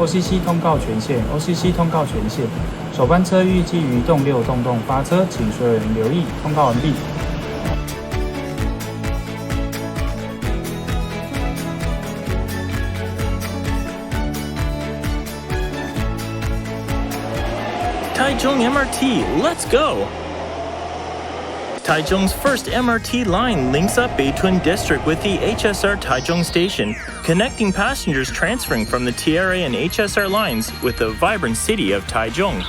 OCC 通告权限 OCC 通告权限，首班车预计于洞6洞发车，请所有人留意。通告完毕。Taichung MRT, let's go! Taichung's first MRT line links up Beitun District with the HSR Taichung Station, connecting passengers transferring from the TRA and HSR lines with the vibrant city of Taichung.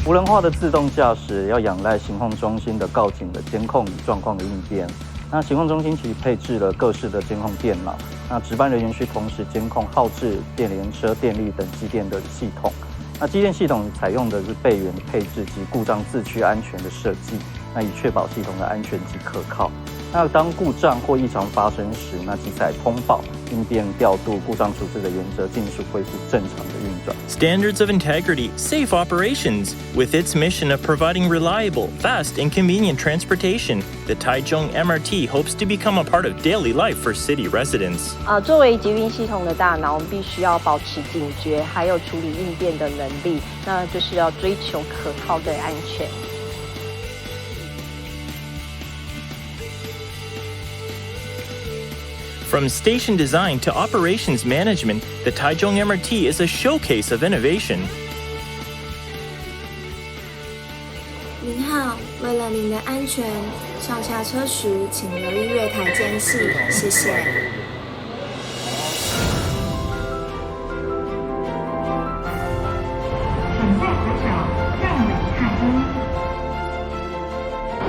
无人化的自动驾驶要仰赖行控中心的告警的监控与状况的应变。那行控中心其实配置了各式的监控电脑，那值班人员需同时监控耗制、电联车、电力等机电的系统。那机电系统采用的是备援的配置及故障自驱安全的设计，那以确保系统的安全及可靠。那当故障或异常发生时，那即采通报、应变调度、故障处置的原则，尽速恢复正常的运转。Standards of integrity, safe operations. With its mission of providing reliable, fast, and convenient transportation, the Taichung MRT hopes to become a part of daily life for city residents. 作为捷运系统的大脑，我们必须要保持警觉，还有处理应变的能力，那就是要追求可靠的安全。From station design to operations management, the Taichung MRT is a showcase of innovation. 您好，为了您的安全，上下车时请留意月台间隙，谢谢。请再扶手，站稳踏灯。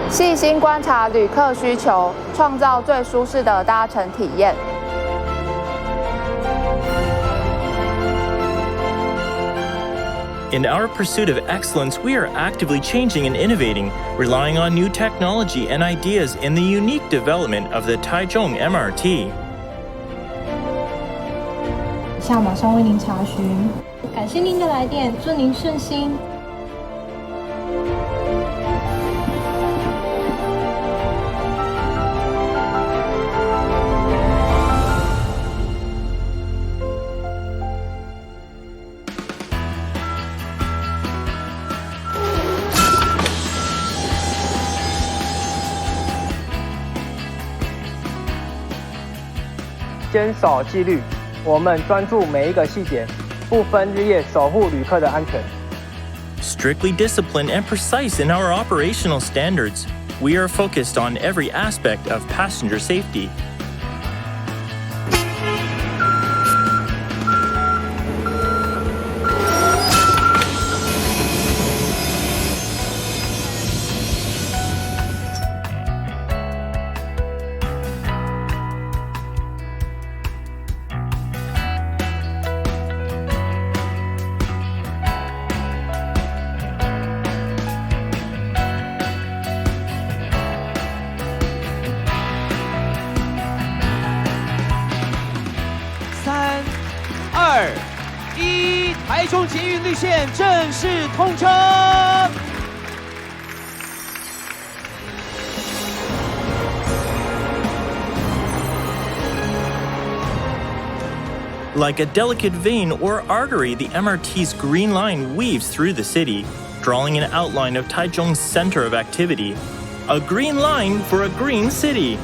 细心观察旅客需求，创造最舒适的搭乘体验。In our pursuit of excellence, we are actively changing and innovating, relying on new technology and ideas in the unique development of the Taichung MRT. 以下马上为您查询。感谢您的来电，祝您顺心。坚守纪律，我们专注每一个细节，不分日夜守护旅客的安全。Strictly disciplined and precise in our operational standards, we are focused on every aspect of passenger safety.台中捷运绿线正式通车。Like a delicate vein or artery, the MRT's green line weaves through the city, drawing an outline of Taichung's center of activity. A green line for a green city.